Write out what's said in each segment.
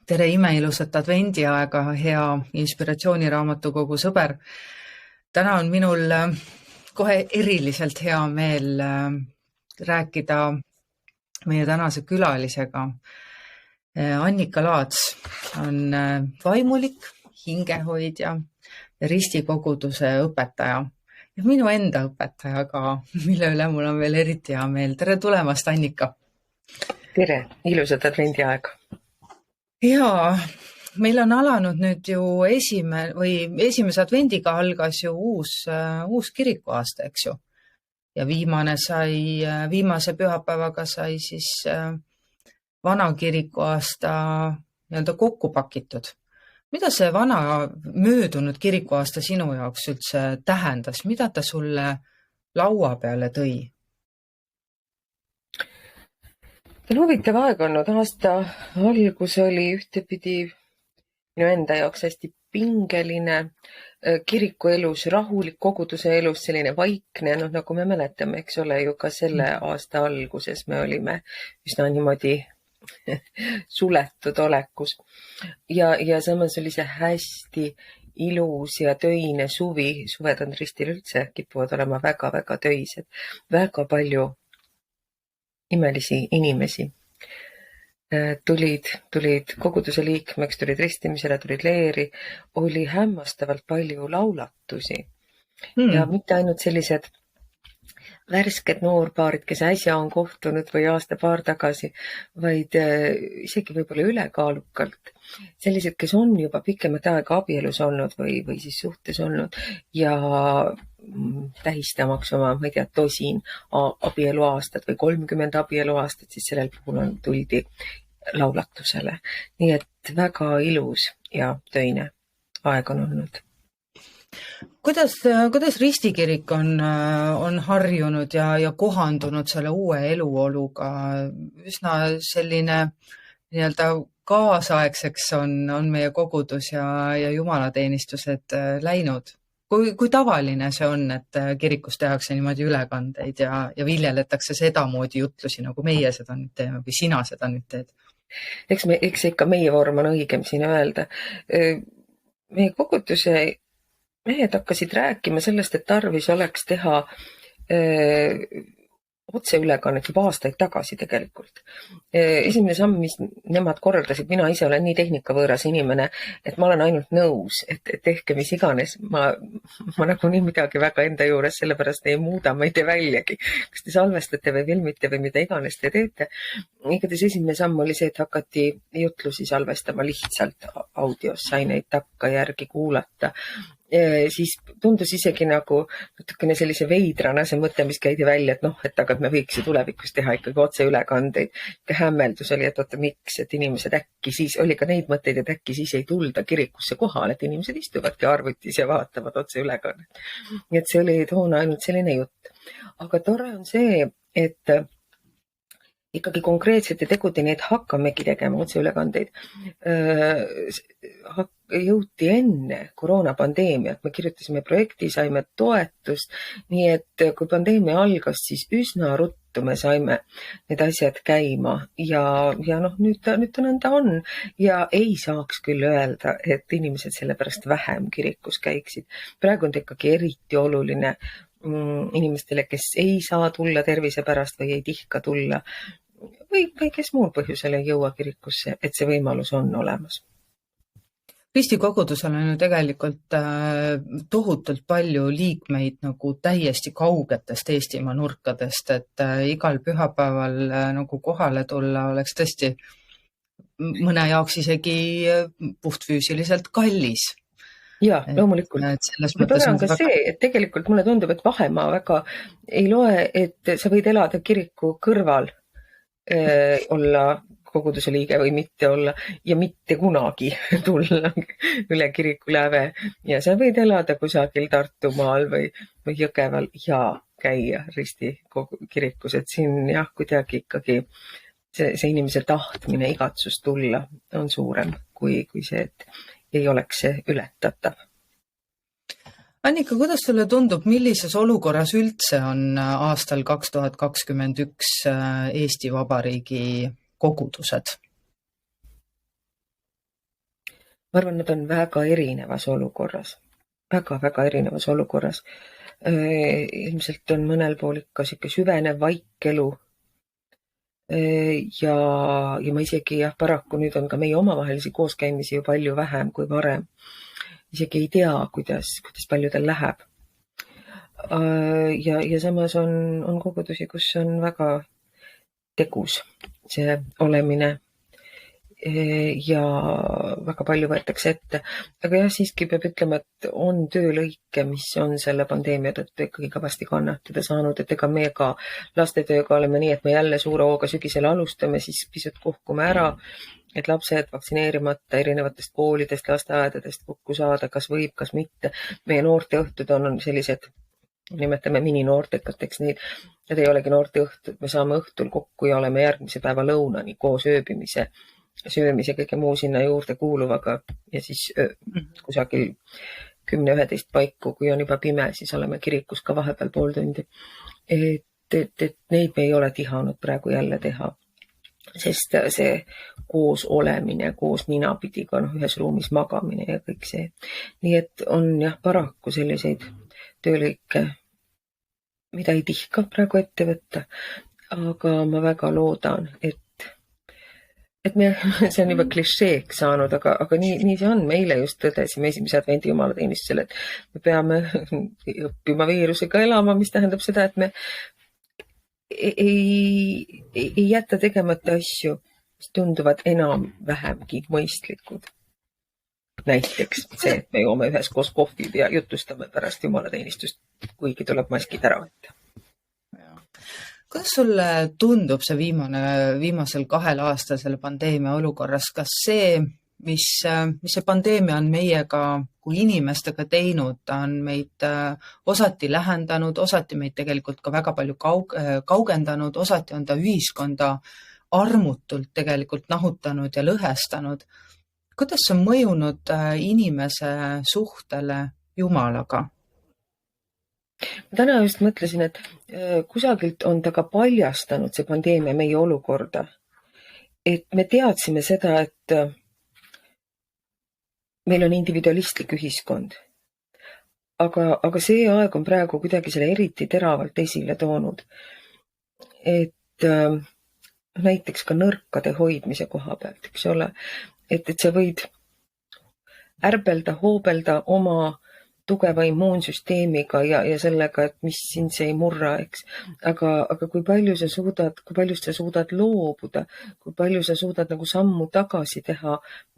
Tere imeilusat advendiaega, hea inspiratsiooniraamatukogu sõber. Täna on minul kohe eriliselt hea meel rääkida meie tänase külalisega. Annika Laats on vaimulik, hingehoidja ja ristikoguduse õpetaja. Ja minu enda õpetaja ka, mille üle mul on veel eriti hea meel. Tere tulemast, Annika! Tere, ilusat advendiaega! Jaa, meil on alanud nüüd ju esimese advendiga algas ju uus kirikuaasta, eks ju. Ja viimase pühapäevaga sai siis vana kirikuaasta nii-öelda kokku pakitud. Mida see vana möödunud kirikuaasta sinu jaoks üldse tähendas? Mida ta sulle laua peale tõi? See on huvitav aeg olnud. Aasta algus oli ühtepidi minu enda jaoks hästi pingeline, kiriku elus rahulik, koguduse elus selline vaikne, nagu me mäletame, eks ole, ju ka selle aasta alguses me olime üsna niimoodi suletud olekus. Ja samas oli see hästi ilus ja töine suvi. Suved on ristil üldse, kipuvad olema väga-väga töised. Väga palju imelisi inimesi tulid koguduse liikmeks, tulid ristimisele, tulid leeri, oli hämmastavalt palju laulatusi. Ja mitte ainult sellised värsked noorpaarid, kes äsja on kohtunud või aasta-paar tagasi, vaid isegi võib-olla ülekaalukalt sellised, kes on juba pikemat aega abielus olnud või siis suhtes olnud ja tähistamaks oma, ma ei tea, 10 abieluaastat või 30 abieluaastat, siis sellel puhul tuldi laulatusele. Nii et väga ilus ja töine aeg on olnud. Kuidas ristikirik on harjunud ja kohandunud selle uue eluoluga? Üsna selline nii-öelda kaasaegseks on meie kogudus ja jumalateenistused läinud. Kui tavaline see on, et kirikus tehakse niimoodi ülekandeid ja viljeletakse sedamoodi jutlusi, nagu meie seda nüüd teeme või sina seda nüüd teed? Eks ikka meie vorm on õigem siin öelda. Meie koguduse mehed hakkasid rääkima sellest, et tarvis oleks teha otseülekannet juba aastaid tagasi tegelikult. Esimene samm, mis nemad korraldasid, mina ise olen nii tehnikavõõras inimene, et ma olen ainult nõus, et tehke mis iganes. Ma nagu nii midagi väga enda juures, sellepärast ei muuda, ma ei tee väljagi. Kas te salvestate või filmite või mida iganes te teete. Igatahes esimene samm oli see, et hakati jutlusi salvestama lihtsalt audios, sai neid takka järgi kuulata. Siis tundus isegi nagu natukene sellise veidrana see mõte, mis käidi välja, et aga me võiks ju tulevikus teha ikkagi otseülekandeid. Hämmeldus oli, et miks, et inimesed äkki siis, oli ka neid mõtteid, et äkki siis ei tulda kirikusse kohale, et inimesed istuvadki arvutis ja vaatavad otseülekannet. Nii et see oli toona ainult selline jutt. Aga tore on see, et ikkagi konkreetsete tegudeni, et hakkamegi tegema otseülekandeid. Jõuti enne koroonapandeemiat, me kirjutasime projekti, saime toetust, nii et kui pandeemia algas, siis üsna ruttu me saime need asjad käima ja nüüd ta on ja ei saaks küll öelda, et inimesed sellepärast vähem kirikus käiksid. Praegu on ta ikkagi eriti oluline inimestele, kes ei saa tulla tervise pärast või ei tihka tulla või kes muul põhjusel ei jõua kirikusse, et see võimalus on olemas. Ristikogudusel on ju tegelikult tohutult palju liikmeid nagu täiesti kaugetest Eestimaa nurkadest, et igal pühapäeval nagu kohale tulla oleks tõesti mõne jaoks isegi puhtfüüsiliselt kallis. Ja, loomulikult. Tore on ka see, et tegelikult mulle tundub, et vahemaa väga ei loe, et sa võid elada kiriku kõrval, olla koguduse liige või mitte olla ja mitte kunagi tulla üle kiriku läve. Ja sa võid elada kusagil Tartumaal või Jõgeval ja käia risti kirikus, et siin kuidagi ikkagi see inimese tahtmine, igatsus tulla on suurem kui see, et ei oleks see ületatav. Annika, kuidas sulle tundub, millises olukorras üldse on aastal 2021 Eesti Vabariigi kogudused? ma arvan, nad on väga erinevas olukorras. Väga erinevas olukorras. Ilmselt on mõnel pool ikka sihuke süvenev vaikelu. Ja ma isegi paraku nüüd on ka meie omavahelisi kooskäimisi ju palju vähem kui varem. Isegi ei tea, kuidas paljudel läheb. Ja samas on kogudusi, kus on väga tegus see olemine ja väga palju võetakse ette. Aga jah, siiski peab ütlema, et on töölõike, mis on selle pandeemia tõttu ikkagi kõvasti kannatada saanud, et ega me ka lastetööga oleme nii, et me jälle suure hooga sügisel alustame, siis pisut kuhkume ära, et lapsed vaktsineerimata erinevatest koolidest, lasteaedadest kokku saada, kas võib, kas mitte. Meie noorteõhtud on sellised, nimetame mininoortekateks neid, need ei olegi noorteõhtud, me saame õhtul kokku ja oleme järgmise päeva lõunani koos söömise kõige muu sinna juurde kuuluvaga ja siis kusagil 10-11 paiku, kui on juba pime, siis oleme kirikus ka vahepeal pool tundi. Et neid me ei ole tihanud praegu jälle teha, sest see koos olemine, koos ninapidi ka ühes ruumis magamine ja kõik see. Nii et on jah, paraku selliseid töölõike, mida ei tihka praegu ette võtta, aga ma väga loodan, et me, see on juba klišeeks saanud, aga nii see on. Meile just tõdesime esimese advendi jumalateenistusel, et me peame õppima viirusega elama, mis tähendab seda, et me ei jäta tegemata asju, mis tunduvad enam-vähemgi mõistlikud. Näiteks see, et me joome üheskoos kohvid ja jutustame pärast jumalateenistust, kuigi tuleb maskid ära võtta. Kuidas sulle tundub see viimasel 2 aastal selle pandeemia olukorras? Kas see, mis see pandeemia on meiega kui inimestega teinud, ta on meid osati lähendanud, osati meid tegelikult ka väga palju kaugendanud, osati on ta ühiskonda armutult tegelikult nahutanud ja lõhestanud. Kuidas see on mõjunud inimese suhtele Jumalaga? Ma täna just mõtlesin, et kusagilt on ta ka paljastanud see pandeemia meie olukorda. Et me teadsime seda, et meil on individualistlik ühiskond. Aga see aeg on praegu kuidagi selle eriti teravalt esile toonud. Et näiteks ka nõrkade hoidmise koha pealt, eks ole. Et sa võid ärbelda, hoobelda oma tugeva immuunsüsteemiga ja sellega, et mis sind see ei murra, eks. Aga kui palju sa suudad loobuda, kui palju sa suudad nagu sammu tagasi teha,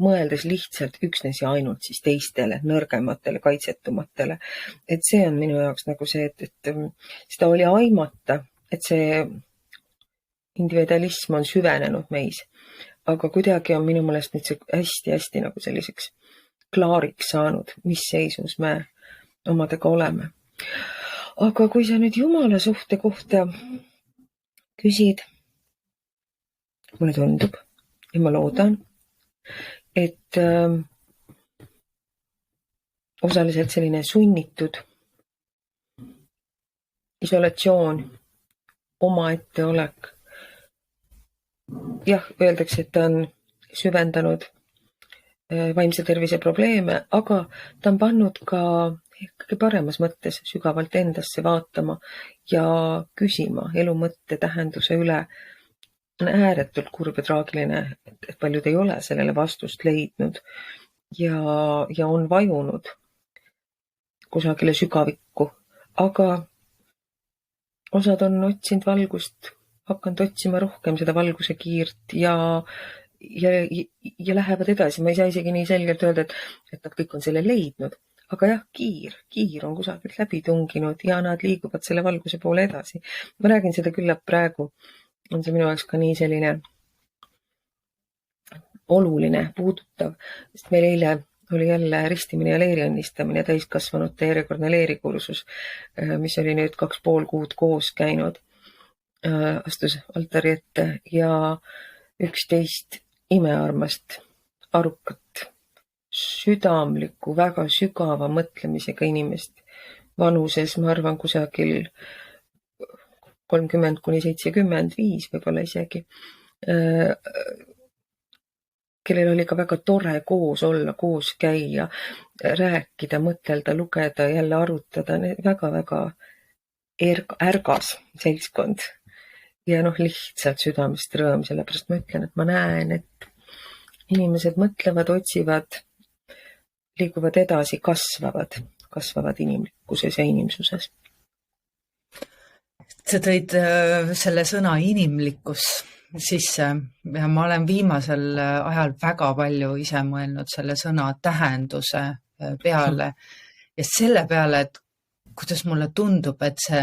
mõeldes lihtsalt üksnes ja ainult siis teistele, nõrgematele, kaitsetumatele. Et see on minu jaoks nagu see, et seda oli aimata, et see individualism on süvenenud meis. Aga kuidagi on minu meelest nüüd see hästi nagu selliseks klaariks saanud, mis seisus me omadega oleme. Aga kui sa nüüd Jumala suhte kohta küsid, mulle tundub ja ma loodan, et osaliselt selline sunnitud isolatsioon, omaette olek. Jah, öeldakse, et ta on süvendanud vaimse tervise probleeme, aga ta on pannud ka kõige paremas mõttes sügavalt endasse vaatama ja küsima elu mõtte tähenduse üle. On ääretult kurb ja traagiline, et paljud ei ole sellele vastust leidnud ja on vajunud kusagile sügavikku, aga osad on otsinud valgust, hakanud otsima rohkem seda valguse kiirt ja lähevad edasi. Ma ei saa isegi nii selgelt öelda, et nad kõik on selle leidnud. Aga jah, kiir on kusagilt läbi tunginud ja nad liiguvad selle valguse poole edasi. Ma räägin seda küllap praegu. On see minu jaoks ka nii selline oluline, puudutav. Sest meil eile oli jälle ristimine ja leeriõnnistamine, täiskasvanute järjekordne leerikursus, mis oli nüüd 2,5 kuud koos käinud. Astus altari ette ja 11 imearmast, arukat, südamlikku, väga sügava mõtlemisega inimest vanuses, ma arvan, kusagil 30–75 võib-olla isegi. kellel oli ka väga tore koos olla, koos käia, rääkida, mõtelda, lugeda, jälle arutada, väga-väga ärgas seltskond. Ja lihtsalt südamest rõõm, sellepärast ma ütlen, et ma näen, et inimesed mõtlevad, otsivad, liiguvad edasi, kasvavad inimlikkuses ja inimsuses. Sa tõid selle sõna inimlikkus sisse ja ma olen viimasel ajal väga palju ise mõelnud selle sõna tähenduse peale ja selle peale, et kuidas mulle tundub, et see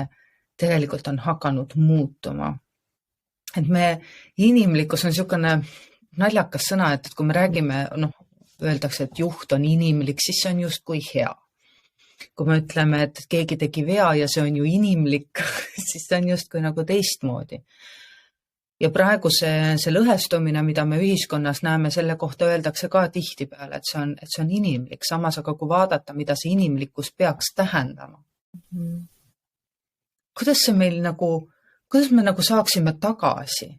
tegelikult on hakanud muutuma. Et inimlikkus on niisugune naljakas sõna, et kui me räägime, öeldakse, et juht on inimlik, siis see on justkui hea. Kui me ütleme, et keegi tegi vea ja see on ju inimlik, siis see on justkui nagu teistmoodi. Ja praegu see lõhestumine, mida me ühiskonnas näeme, selle kohta öeldakse ka tihtipeale, et see on inimlik. Samas aga kui vaadata, mida see inimlikkus peaks tähendama. Kuidas me saaksime tagasi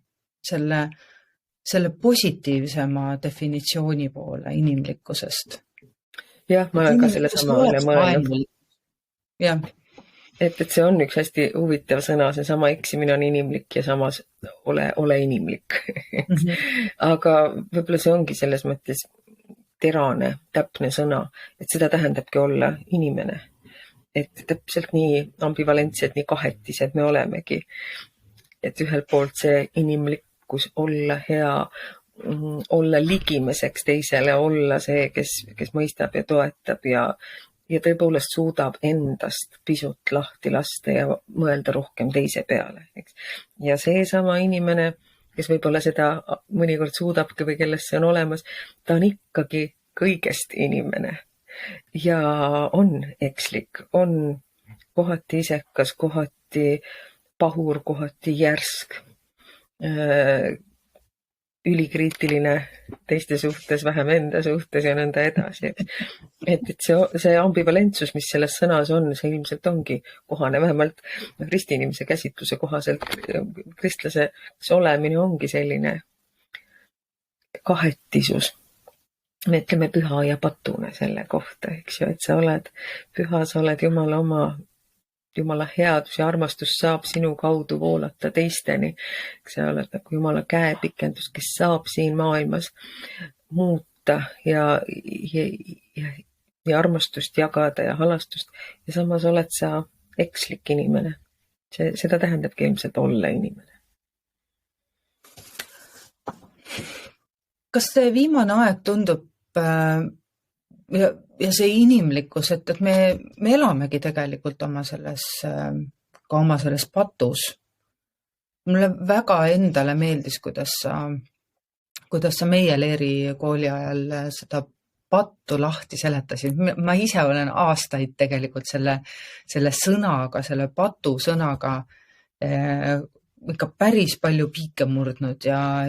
selle positiivsema definitsiooni poole inimlikkusest? Jah, ma olen ka selle sama mõelnud. Jah. Et see on üks hästi huvitav sõna, see sama eksimine on inimlik ja samas ole inimlik. Aga võib-olla see ongi selles mõttes terane, täpne sõna, et seda tähendabki olla inimene. Et täpselt nii ambivalentsed, nii kahetised me olemegi. Et ühelt poolt see inimlikkus olla hea, olla ligimeseks teisele, olla see, kes mõistab ja toetab ja tõepoolest suudab endast pisut lahti lasta ja mõelda rohkem teise peale. Eks? Ja see sama inimene, kes võib-olla seda mõnikord suudabki või kellest see on olemas, ta on ikkagi kõigest inimene. Ja on ekslik, on kohati isekas, kohati pahur, kohati järsk, ülikriitiline teiste suhtes, vähem enda suhtes ja nõnda edasi. Et see ambivalentsus, mis selles sõnas on, see ilmselt ongi kohane, vähemalt ristiinimese käsitluse kohaselt kristlase olemine ongi selline kahetisus. Me ütleme püha ja patune selle kohta, eks ju, et sa oled püha, sa oled Jumala oma, Jumala headus ja armastus saab sinu kaudu voolata teisteni. Sa oled nagu Jumala käepikendus, kes saab siin maailmas muuta ja armastust jagada ja halastust. Ja samas oled sa ekslik inimene. Seda tähendabki ilmselt olla inimene. Kas see viimane aeg tundub ja see inimlikkus, et me elamegi tegelikult oma selles patus. Mulle väga endale meeldis, kuidas sa meie Leeri kooli ajal seda pattu lahti seletasid. Ma ise olen aastaid tegelikult selle sõnaga, selle patu sõnaga ikka päris palju piike murdnud ja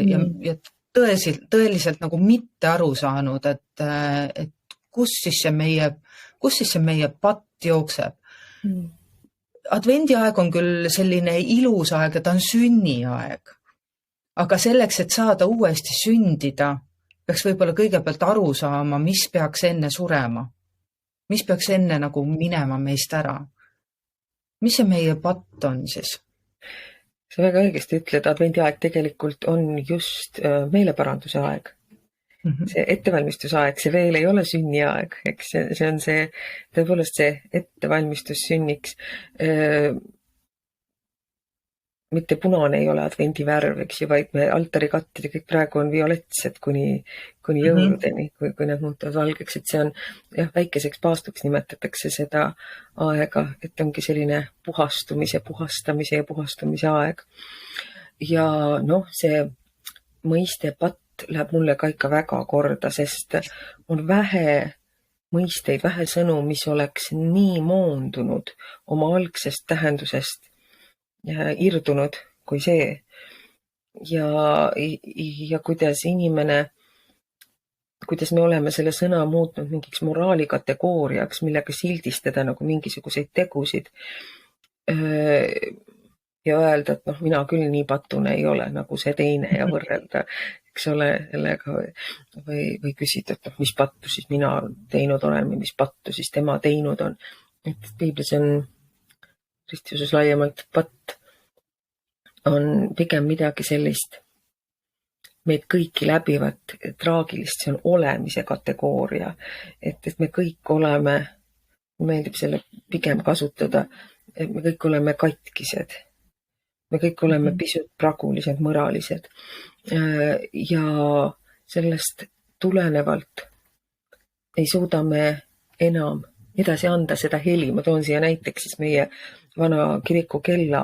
tõeliselt nagu mitte aru saanud, et kus siis see meie patt jookseb. Advendiaeg on küll selline ilus aeg ja ta on sünniaeg. Aga selleks, et saada uuesti sündida, peaks võib-olla kõigepealt aru saama, mis peaks enne surema. Mis peaks enne nagu minema meist ära. Mis see meie patt on siis? Sa väga õigesti ütled, advendiaeg tegelikult on just meeleparanduse aeg. See ettevalmistusaeg, see veel ei ole sünniaeg, eks see on tõepoolest see ettevalmistus sünniks. Mitte punane ei ole advendivärv, eks ju, vaid me altarikattid kõik praegu on violetsed kuni jõuludeni, kui nad muutuvad valgeks, et see on väikeseks paastuks nimetatakse seda aega, et ongi selline puhastumise, puhastamise ja puhastumise aeg. Ja see mõiste patt läheb mulle ka ikka väga korda, sest on vähe mõisteid, vähe sõnu, mis oleks nii moondunud oma algsest tähendusest irdunud kui see. Ja kuidas kuidas me oleme selle sõna muutnud mingiks moraalikategooriaks, millega sildistada nagu mingisuguseid tegusid ja öelda, et mina küll nii patune ei ole nagu see teine ja võrrelda eks ole, sellega või küsida, et mis pattu siis mina teinud olen või mis pattu siis tema teinud on. Et piiblis on kristluses laiemalt patt on pigem midagi sellist meid kõiki läbivat traagilist, see on olemise kategooria, et me kõik oleme, meeldib selle pigem kasutada, et me kõik oleme katkised, me kõik oleme pisut pragulised, mõralised ja sellest tulenevalt ei suuda me enam edasi anda seda heli. Ma toon siia näiteks siis meie vana kiriku kella,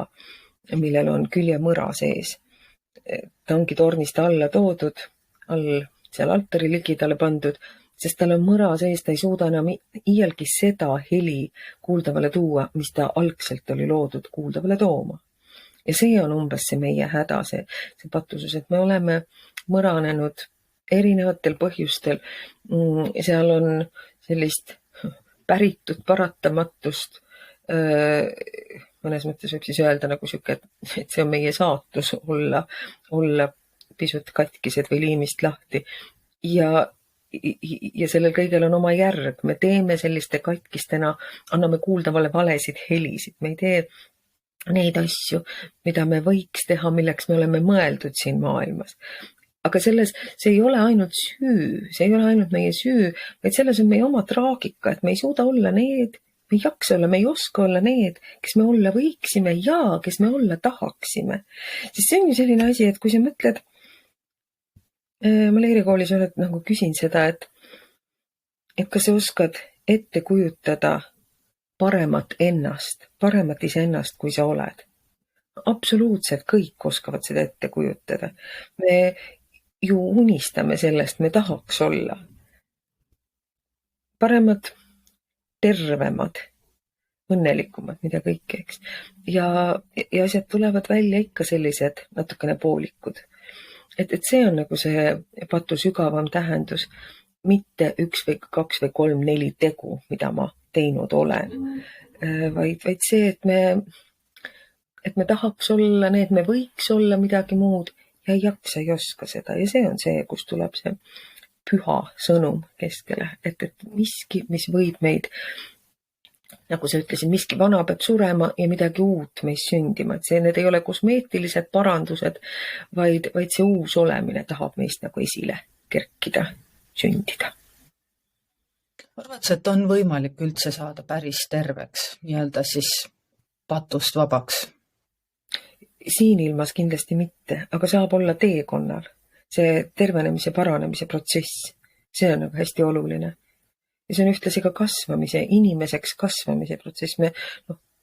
millel on küljemõra sees. Ta ongi tornist alla toodud, seal altari ligidale pandud, sest tal on mõra sees, ta ei suuda enam iialgi seda heli kuuldavale tuua, mis ta algselt oli loodud kuuldavale tooma. Ja see on umbes see meie häda, see patusus, et me oleme mõranenud erinevatel põhjustel. Seal on sellist päritud paratamatust, mõnes mõttes võib siis öelda nagu siuke, et see on meie saatus olla pisut katkised või liimist lahti. Ja sellel kõigel on oma järg. Me teeme selliste katkistena, anname kuuldavale valesid helisid. Me ei tee neid asju, mida me võiks teha, milleks me oleme mõeldud siin maailmas. Aga selles, see ei ole ainult süü, see ei ole ainult meie süü, vaid selles on meie oma traagika, et me ei suuda olla need, me ei jaksa olla, me ei oska olla need, kes me olla võiksime ja kes me olla tahaksime. Sest see on ju selline asi, et kui sa mõtled, ma leirikoolis nagu küsin seda, et kas sa oskad ette kujutada paremat iseennast, kui sa oled. Absoluutselt kõik oskavad seda ette kujutada. Me ju unistame sellest, me tahaks olla paremad, tervemad, õnnelikumad, mida kõike, eks. Ja asjad tulevad välja ikka sellised natukene poolikud. Et see on nagu see patu sügavam tähendus, mitte 1 või 2 või 3, 4 tegu, mida ma teinud olen, vaid see, et me tahaks olla need, me võiks olla midagi muud ja ei jaksa, ei oska seda. Ja see on see, kus tuleb see püha sõnum keskele, et miski, mis võib meid, nagu sa ütlesid, miski vana peab surema ja midagi uut meis sündima. Et need ei ole kosmeetilised parandused, vaid see uus olemine tahab meist nagu esile kerkida, sündida. Arvad sa, et on võimalik üldse saada päris terveks, nii-öelda siis patust vabaks? Siin ilmas kindlasti mitte, aga saab olla teekonnal. See tervenemise, paranemise protsess, see on nagu hästi oluline. Ja see on ühtlasi ka kasvamise, inimeseks kasvamise protsess. Me,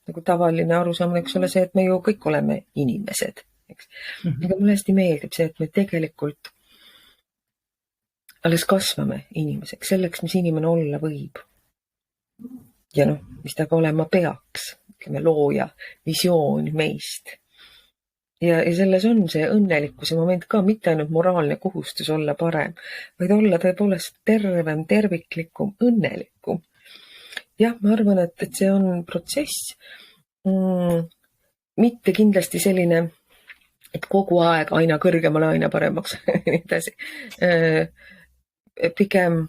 nagu tavaline arusaam, eks ole see, et me ju kõik oleme inimesed. Eks? Aga mulle hästi meeldib see, et me tegelikult alles kasvame inimeseks, selleks, mis inimene olla võib. Ja mis ta ka olema peaks, ütleme looja, visioon meist. Ja selles on see õnnelikkuse moment ka, mitte ainult moraalne kohustus olla parem, vaid olla tõepoolest tervem, terviklikum, õnnelikum. Jah, ma arvan, et see on protsess, mitte kindlasti selline, et kogu aeg aina kõrgemale, aina paremaks. Pigem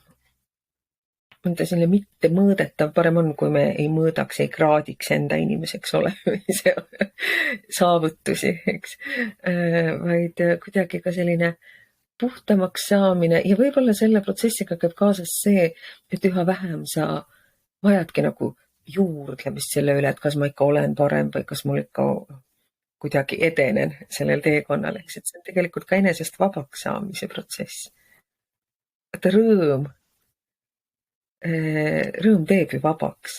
mõnda selline mitte mõõdetav, parem on, kui me ei mõõdaks, ei kraadiks enda inimeseks olemise saavutusi, eks. Vaid kuidagi ka selline puhtamaks saamine ja võib-olla selle protsessiga käib kaasas see, et üha vähem sa vajadki nagu juurdlemist selle üle, et kas ma ikka olen parem või kas mul ikka kuidagi edenen sellel teekonnal, eks. Et see on tegelikult ka enesest vabaks saamise protsess. Et rõõm teeb ju vabaks.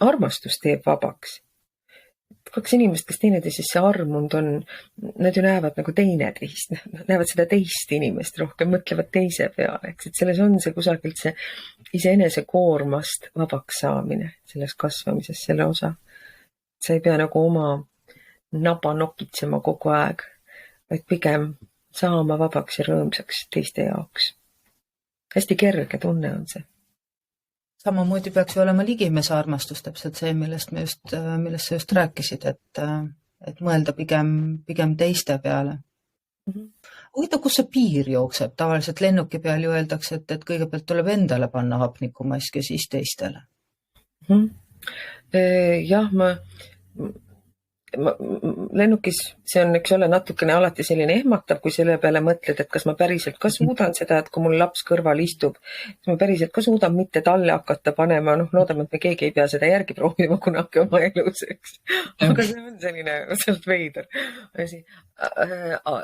Armastus teeb vabaks. 2 inimest, kes teineteisesse armunud on, nad ju näevad nagu teineteist, näevad seda teist inimest rohkem, mõtlevad teise peale, eks. Et selles on see kusagilt see iseenese koormast vabaks saamine, selles kasvamises, selle osa. Sa ei pea nagu oma naba nokitsema kogu aeg, vaid pigem saama vabaks ja rõõmsaks teiste jaoks. Hästi kerge tunne on see. Samamoodi peaks ju olema ligimese armastus, täpselt see, millest sa just rääkisid, et mõelda pigem teiste peale. huvitav, kus see piir jookseb? Tavaliselt lennuki peal ju öeldakse, et kõigepealt tuleb endale panna hapnikumask ja siis teistele. Jah, lennukis see on, eks ole, natukene alati selline ehmatav, kui selle peale mõtled, et kas ma päriselt ka suudan seda, et kui mul laps kõrval istub, kas ma päriselt ka suudan mitte talle hakata panema, loodame, et me keegi ei pea seda järgi proovima kunagi oma elus, eks. Aga see on selline sealt veider asi.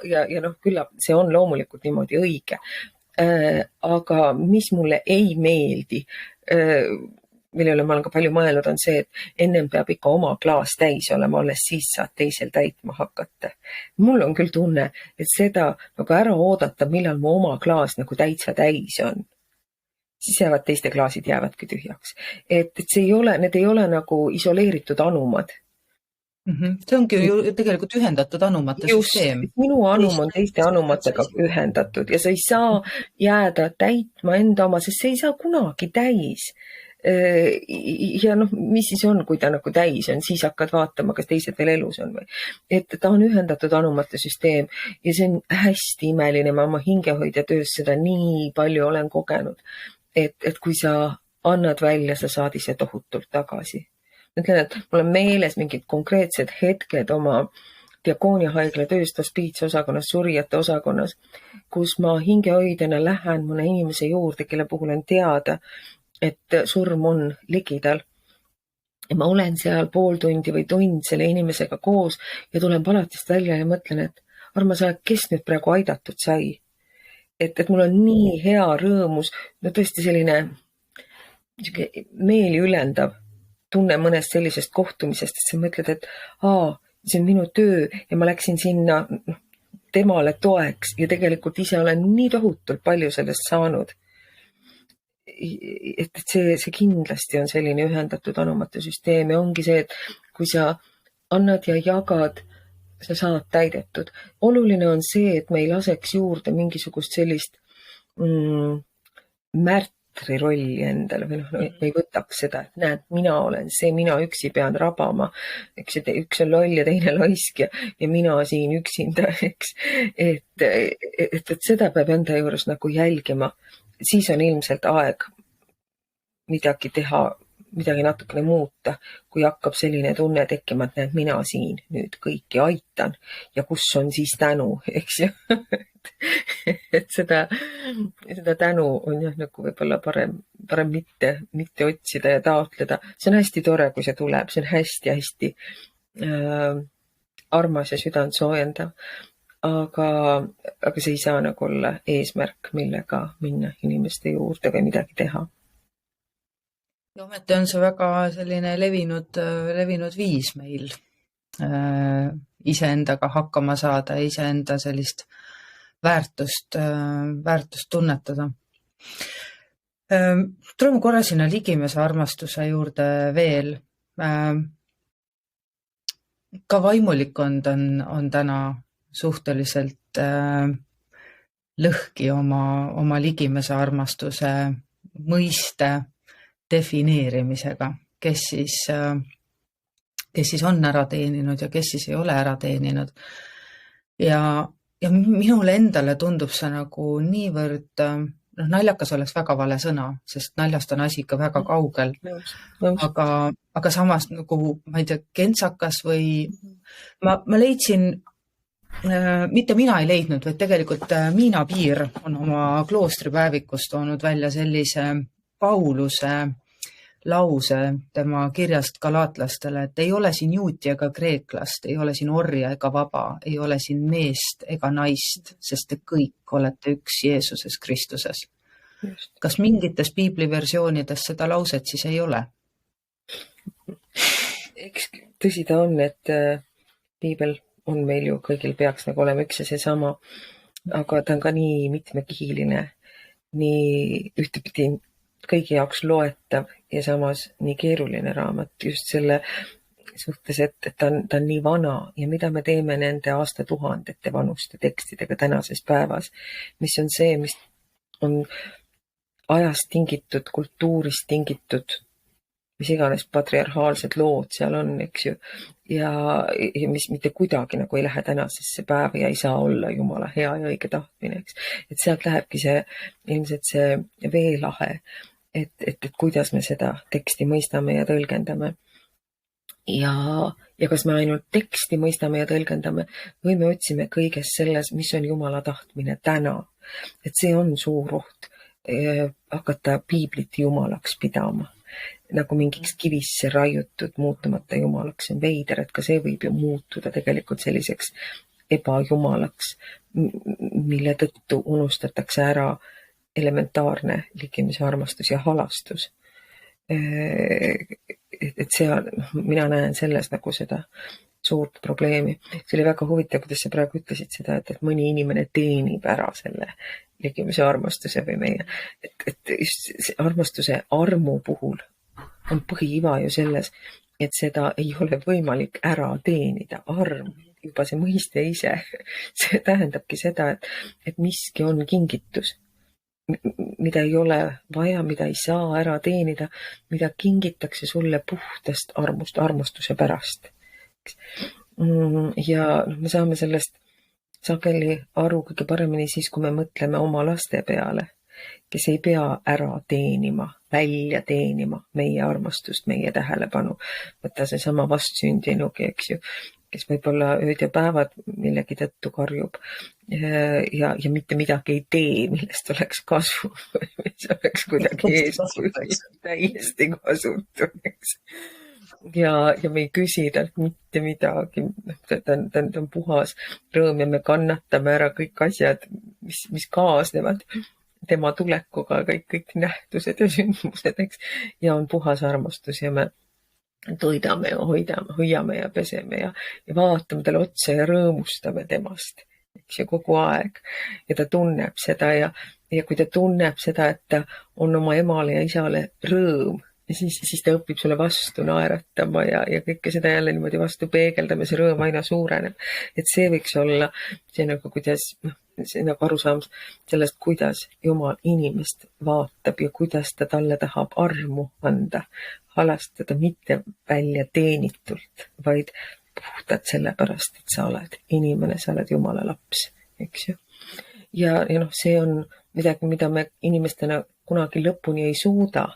Ja küllap see on loomulikult niimoodi õige. Aga mis mulle ei meeldi, mille üle ma olen ka palju mõelnud, on see, et ennem peab ikka oma klaas täis olema, alles siis saad teisel täitma hakata. Mul on küll tunne, et seda nagu ära oodata, millal mu oma klaas nagu täitsa täis on. Siis jäävad teiste klaasid jäävadki tühjaks. Et see ei ole, need ei ole nagu isoleeritud anumad. See ongi ju tegelikult ühendatud anumate süsteem. Minu anum on teiste anumatega ühendatud ja sa ei saa jääda täitma enda oma, sest see ei saa kunagi täis. Ja mis siis on, kui ta nagu täis on, siis hakkad vaatama, kas teised veel elus on või. Et ta on ühendatud anumate süsteem ja see on hästi imeline, ma oma hingehoidja töös seda nii palju olen kogenud, et kui sa annad välja, sa saad ise tohutult tagasi. Ütlen, et mul on meeles mingid konkreetsed hetked oma Diakooniahaigla tööst hospiitsosakonnas, surijate osakonnas, kus ma hingehoidjana lähen mõne inimese juurde, kelle puhul on teada, et surm on ligidal. Ja ma olen seal pool tundi või tund selle inimesega koos ja tulen palatist välja ja mõtlen, et armas aeg, kes nüüd praegu aidatud sai? Et mul on nii hea rõõmus, tõesti selline meeli ülendav tunne mõnest sellisest kohtumisest, et sa mõtled, et see on minu töö ja ma läksin sinna temale toeks ja tegelikult ise olen nii tohutult palju sellest saanud. Et see kindlasti on selline ühendatud anumate süsteem ja ongi see, et kui sa annad ja jagad, sa saad täidetud. Oluline on see, et me ei laseks juurde mingisugust sellist märtri rolli endale või ei võtaks seda, et näed, mina olen see, mina üksi pean rabama, eks üks on loll ja teine laisk ja mina siin üksinda, eks. Et seda peab enda juures nagu jälgima. Siis on ilmselt aeg midagi teha, midagi natukene muuta, kui hakkab selline tunne tekkima, et näed, mina siin nüüd kõiki aitan ja kus on siis tänu, eks ju. Et seda tänu on jah, nagu võib-olla parem mitte otsida ja taotleda. See on hästi tore, kui see tuleb, see on hästi armas ja südant soojendav. Aga see ei saa nagu olla eesmärk, millega minna inimeste juurde või midagi teha. Ja ometi on see väga selline levinud viis meil iseendaga hakkama saada, iseenda sellist väärtust tunnetada. Tuleme korra sinna ligimese armastuse juurde veel. Ka vaimulikkond on täna suhteliselt lõhki oma ligimese armastuse mõiste defineerimisega, kes siis on ära teeninud ja kes siis ei ole ära teeninud. Ja minule endale tundub see nagu niivõrd, naljakas oleks väga vale sõna, sest naljast on asi ikka väga kaugel, aga samas nagu, ma ei tea, kentsakas või ma leidsin, mitte mina ei leidnud, vaid tegelikult Miina Piir on oma kloostripäevikus toonud välja sellise Pauluse lause tema kirjast galaatlastele, et ei ole siin juuti ega kreeklast, ei ole siin orja ega vaba, ei ole siin meest ega naist, sest te kõik olete üks Jeesuses Kristuses. Just. Kas mingites piibliversioonides seda lauset siis ei ole? Eks tõsi ta on, et piibel on meil ju kõigil peaks nagu olema üks ja seesama, aga ta on ka nii mitmekihiline, nii ühtepidi kõigi jaoks loetav ja samas nii keeruline raamat just selle suhtes, et ta on nii vana ja mida me teeme nende aastatuhandete vanuste tekstidega tänases päevas, mis on see, mis on ajast tingitud, kultuurist tingitud mis iganes patriarhaalsed lood seal on, eks ju, ja mis mitte kuidagi nagu ei lähe tänasesse päeva ja ei saa olla Jumala hea ja õige tahtmine, eks. Et sealt lähebki see, ilmselt see veelahe, et kuidas me seda teksti mõistame ja tõlgendame. Ja kas me ainult teksti mõistame ja tõlgendame või me otsime kõiges selles, mis on Jumala tahtmine täna. Et see on suur oht hakata piiblit jumalaks pidama. Nagu mingiks kivisse raiutud muutumata jumalaks. See on veider, et ka see võib ju muutuda tegelikult selliseks ebajumalaks, mille tõttu unustatakse ära elementaarne ligimise armastus ja halastus. Et see on, mina näen selles nagu seda suurt probleemi. See oli väga huvitav, kuidas sa praegu ütlesid seda, et mõni inimene teenib ära selle ligimise armastuse või meie. Et just see armastuse armu puhul on põhiiva ju selles, et seda ei ole võimalik ära teenida. Arm, juba see mõiste ise, see tähendabki seda, et miski on kingitus, mida ei ole vaja, mida ei saa ära teenida, mida kingitakse sulle puhtast armust, armastuse pärast. Ja me saame sellest sageli aru kõige paremini siis, kui me mõtleme oma laste peale, kes ei pea ära teenima, välja teenima meie armastust, meie tähelepanu. Võtta see sama vastsündinugi, eks ju, kes võib-olla ööd ja päevad millegi tõttu karjub ja mitte midagi ei tee, millest oleks kasu, mis oleks kuidagi eeskujuks täiesti kasutu, eks. Ja me ei küsi talt mitte midagi, ta on puhas rõõm ja me kannatame ära kõik asjad, mis kaasnevad tema tulekuga, kõik nähtused ja sündmused, eks, ja on puhas armastus ja me toidame ja hoiame ja peseme ja vaatame talle otsa ja rõõmustame temast, eks ju, kogu aeg. Ja ta tunneb seda ja kui ta tunneb seda, et ta on oma emale ja isale rõõm, siis ta õpib sulle vastu naeratama ja kõike seda jälle niimoodi vastu peegeldama, see rõõm aina suureneb. Et see võiks olla see nagu kuidas, see nagu arusaam sellest, kuidas Jumal inimest vaatab ja kuidas ta talle tahab armu anda, halastada mitte välja teenitult, vaid puhtalt sellepärast, et sa oled inimene, sa oled Jumala laps, eks ju. Ja see on midagi, mida me inimestena kunagi lõpuni ei suuda.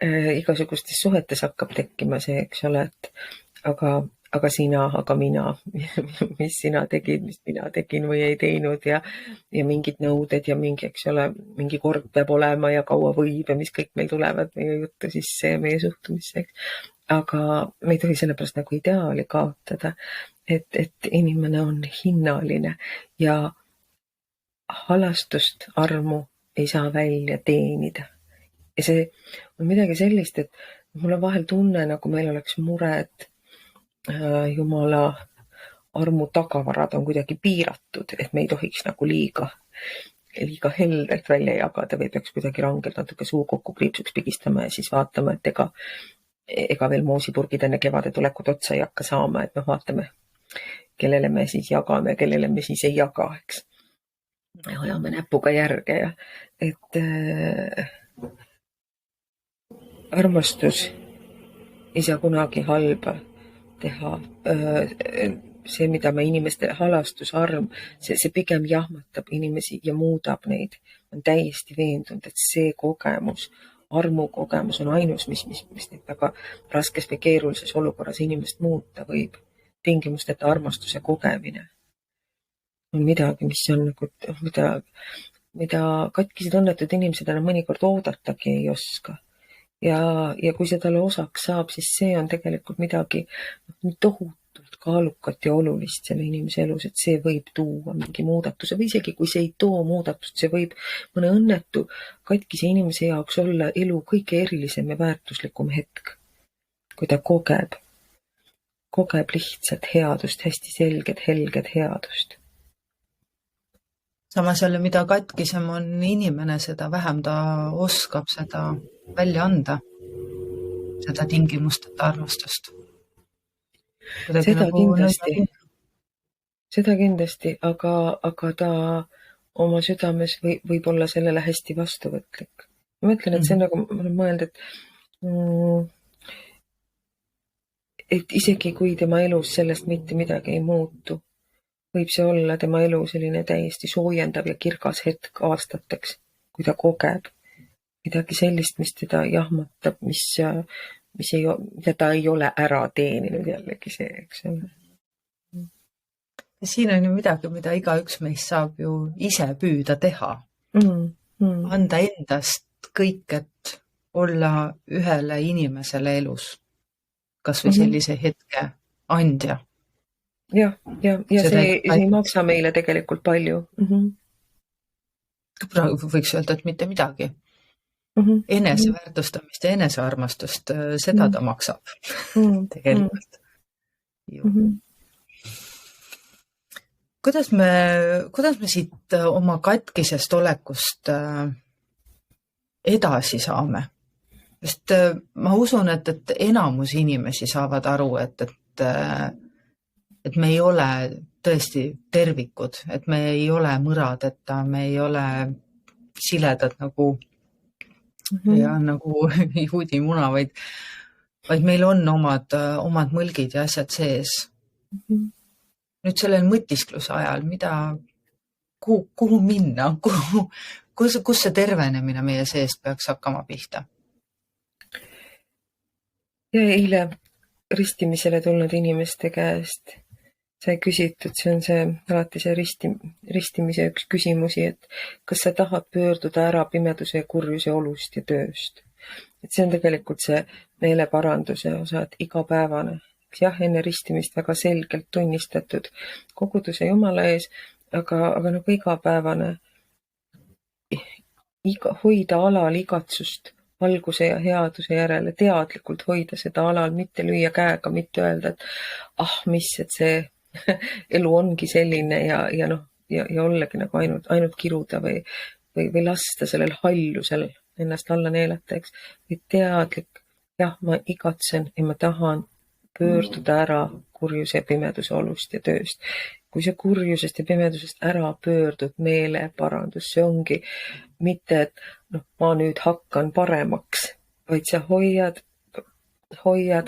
Igasugustes suhetes hakkab tekkima see, eks ole, et aga sina, aga mina, mis sina tegid, mis mina tegin või ei teinud ja mingid nõuded ja mingi, eks ole, mingi kord peab olema ja kaua võib ja mis kõik meil tulevad meie juttu sisse ja meie suhtumisse. Aga me ei tohi sellepärast nagu ideaali kaotada, et inimene on hinnaline ja halastust, armu ei saa välja teenida. Ja see on midagi sellist, et mul on vahel tunne, nagu meil oleks mured Jumala armu tagavarad on kuidagi piiratud, et me ei tohiks nagu liiga heldelt välja jagada või peaks kuidagi rangelt natuke suu kokku kriipsuks pigistama ja siis vaatama, et ega veel moosipurgid enne kevade tulekut otsa ei hakka saama, et vaatame, kellele me siis jagame, kellele me siis ei jaga, eks. Hoiame näpuga järge ja armastus ei saa kunagi halba teha. See, mida me inimestele, halastusarm, see pigem jahmatab inimesi ja muudab neid. On täiesti veendunud, et see kogemus, armukogemus on ainus, mis neid väga raskes või keerulises olukorras inimest muuta võib. Tingimusteta armastuse kogemine on midagi, mis on nagu, mida katkised õnnetud inimesed enam mõnikord oodatagi ei oska. Ja kui see talle osaks saab, siis see on tegelikult midagi tohutult kaalukat ja olulist selle inimese elus, et see võib tuua mingi muudatuse või isegi kui see ei too muudatust, see võib mõne õnnetu katkise inimese jaoks olla elu kõige erilisem ja väärtuslikum hetk, kui ta kogeb lihtsalt headust, hästi selget, helget headust. Samas jälle, mida katkisem on inimene, seda vähem ta oskab seda välja anda, seda tingimusteta armastust. Seda kindlasti, aga ta oma südames võib olla sellele hästi vastuvõtlik. Ma mõtlen, et see on nagu, ma olen mõelnud, Mm, et isegi kui tema elus sellest mitte midagi ei muutu, võib see olla tema elu selline täiesti soojendav ja kirgas hetk aastateks, kui ta kogeb midagi sellist, mis teda jahmatab, mida ta ei ole ära teeninud jällegi see, eks ole. Siin on ju midagi, mida igaüks meist saab ju ise püüda teha. Anda endast kõik, et olla ühele inimesele elus. Kas või sellise hetke andja. Ja see ei maksa meile tegelikult palju. Võiks öelda, et mitte midagi. Eneseväärtustamist ja enesearmastust, seda ta maksab tegelikult. Kuidas me siit oma katkisest olekust edasi saame? Sest ma usun, et enamus inimesi saavad aru, et me ei ole tõesti tervikud, et me ei ole mõradeta, me ei ole siledad nagu ja nagu juudimuna, vaid meil on omad mõlgid ja asjad sees. Nüüd sellel mõtiskluse ajal, kuhu minna, kus see tervenemine meie seest peaks hakkama pihta? Ja eile ristimisele tulnud inimeste käest sai küsitud, see on alati see ristimise üks küsimusi, et kas sa tahad pöörduda ära pimeduse ja kurjuse olust ja tööst. Et see on tegelikult see meeleparanduse osa, et igapäevane. Jah, enne ristimist väga selgelt tunnistatud koguduse Jumala ees, aga nagu igapäevane hoida alal igatsust valguse ja headuse järele, teadlikult hoida seda alal, mitte lüüa käega, mitte öelda, et et see elu ongi selline ja ollagi nagu ainult kiruda või lasta sellel hallusel ennast alla neelata, eks. Või teadlik, jah, ma igatsen ja ma tahan pöörduda ära kurjuse ja pimeduse olust ja tööst. Kui see kurjusest ja pimedusest ära pöördud meeleparandus, see ongi mitte, et ma nüüd hakkan paremaks, vaid sa hoiad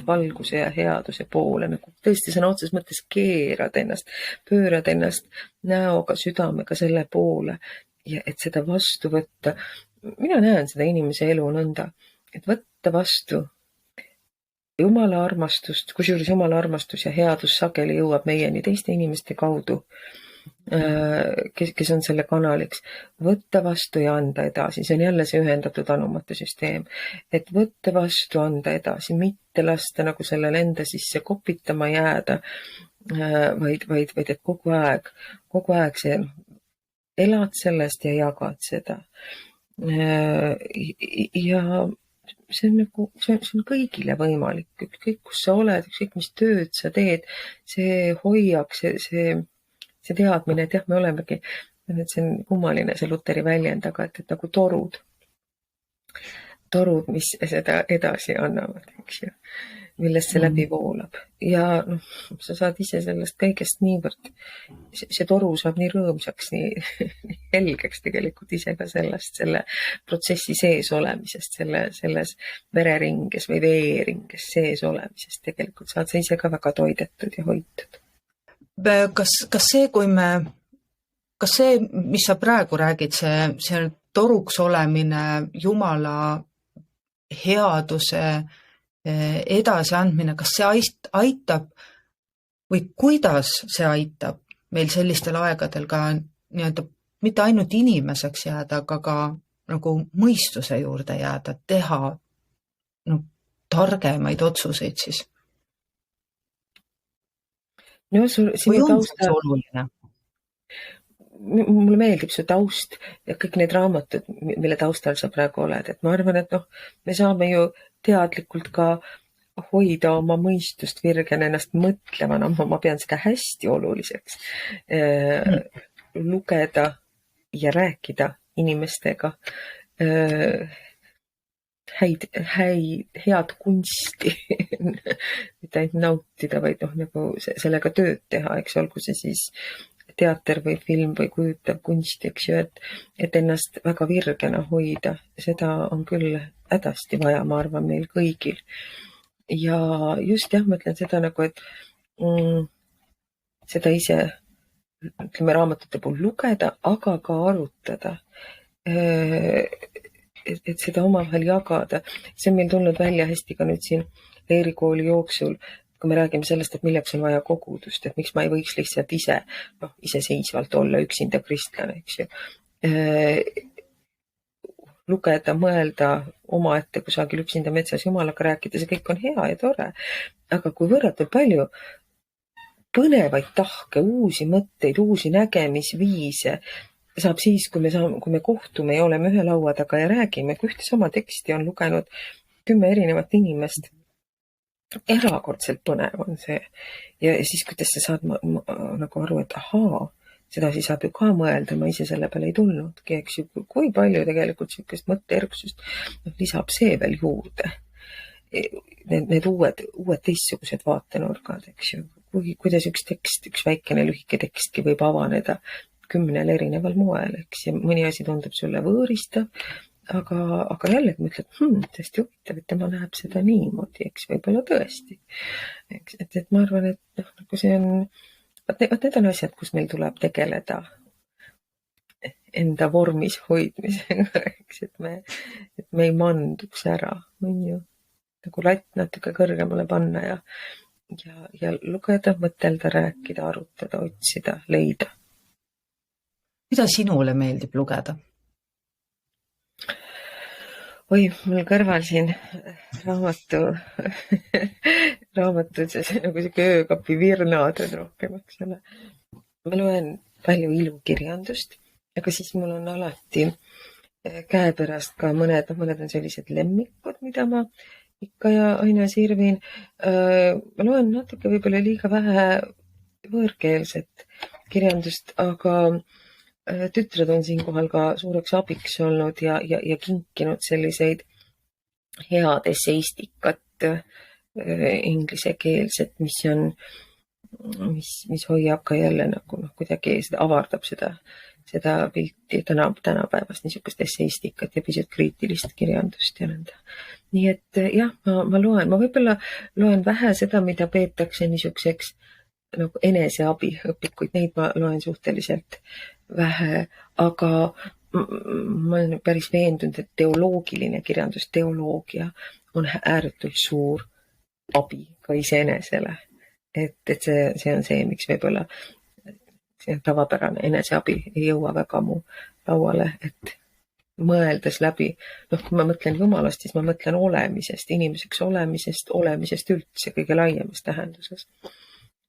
valguse ja headuse poole, nagu tõesti sõna otseses mõttes keerad ennast, pöörad ennast näoga, südamega selle poole ja et seda vastu võtta. Mina näen seda inimese elu nõnda, et võtta vastu Jumala armastust, kusjuures Jumala armastus ja headus sageli jõuab meieni teiste inimeste kaudu, kes on selle kanaliks. Võtta vastu ja anda edasi, see on jälle see ühendatud anumate süsteem, et võtta vastu, anda edasi, mitte lasta nagu sellele enda sisse kopitama jääda, vaid et kogu aeg see elad sellest ja jagad seda. Ja see on kõigile võimalik, ükskõik kus sa oled, ükskõik mis tööd sa teed, see hoiak, see teadmine, et jah, me olemegi, see on kummaline see Luteri väljend, aga et nagu torud, mis seda edasi annavad, eks ju, millest see läbi voolab. Ja sa saad ise sellest kõigest niivõrd, see toru saab nii rõõmsaks, nii helgeks tegelikult ise ka selle protsessi sees olemisest, selles vereringes või veeringes sees olemisest. Tegelikult saad sa ise ka väga toidetud ja hoitud. Kas see, mis sa praegu räägid, see toruks olemine, Jumala headuse edasiandmine, kas see aitab või kuidas see aitab meil sellistel aegadel ka nii-öelda mitte ainult inimeseks jääda, aga ka nagu mõistuse juurde jääda, teha targemaid otsuseid siis? No, või on see oluline? Mulle meeldib su taust ja kõik need raamatud, mille taustal sa praegu oled, et ma arvan, et me saame ju teadlikult ka hoida oma mõistust virgen ennast mõtlevana, ma pean seda hästi oluliseks, lugeda ja rääkida inimestega head kunsti, mitte ainult nautida, vaid nagu sellega tööd teha, eks olgu see siis teater või film või kujutav kunst, eks ju, et ennast väga virgena hoida, seda on küll hädasti vaja, ma arvan, meil kõigil. Ja just jah, ma ütlen seda nagu, et seda ise, ütleme, raamatute puhul lugeda, aga ka arutada. Et seda omavahel jagada. See on meil tulnud välja hästi ka nüüd siin leerikooli jooksul, kui me räägime sellest, et milleks on vaja kogudust, et miks ma ei võiks lihtsalt iseseisvalt olla üksinda kristlane, eks ju. Lugeda, mõelda omaette kusagil üksinda metsas Jumalaga rääkida, see kõik on hea ja tore. Aga kui võrratult palju põnevaid tahke, uusi mõtteid, uusi nägemisviise saab siis, kui me kohtume ja oleme ühe laua taga ja räägime, kui ühte sama teksti on lugenud 10 erinevat inimest. Erakordselt põnev on see. Ja siis, kuidas sa saad nagu aru, et ahaa, sedasi saab ju ka mõelda, ma ise selle peale ei tulnudki, eks ju, kui palju tegelikult sellist mõtteergsust lisab see veel juurde. Need uued teistsugused vaatenurgad, eks ju, kuidas üks tekst, üks väikene lühike tekstki võib avaneda 10 erineval moel, eks, ja mõni asi tundub sulle võõristav, aga jällegi mõtled, tõesti huvitav, et tema näeb seda niimoodi, eks, võib-olla tõesti. Et ma arvan, et nagu see on, need on asjad, kus meil tuleb tegeleda enda vormis hoidmisega, eks, et me ei manduks ära, on ju, nagu latt natuke kõrgemale panna ja lugeda, mõtelda, rääkida, arutada, otsida, leida. Mida sinule meeldib lugeda? Oi, mul kõrval siin raamatud, nagu see öökapi virnad on rohkem, eks ole. Ma loen palju ilukirjandust, aga siis mul on alati käepärast ka mõned on sellised lemmikud, mida ma ikka ja aina sirvin. Ma loen natuke võib-olla liiga vähe võõrkeelset kirjandust, aga tütred on siinkohal ka suureks abiks olnud ja kinkinud selliseid head esseistikat inglisekeelset, mis hoiab ka jälle nagu kuidagi avardab seda pilti tänapäevast niisugust esseistikat ja pisut kriitilist kirjandust ja nõnda. Nii et jah, ma võib-olla loen vähe seda, mida peetakse niisuguseks nagu eneseabiõpikuid, neid ma loen suhteliselt vähe, aga ma olen päris veendunud, et teoloogiline kirjandus, teoloogia on ääretult suur abi ka iseenesele. Et see on see, miks võib-olla see tavapärane eneseabi ei jõua väga mu lauale, et mõeldes läbi, kui ma mõtlen Jumalast, siis ma mõtlen olemisest, inimeseks olemisest üldse kõige laiemas tähenduses.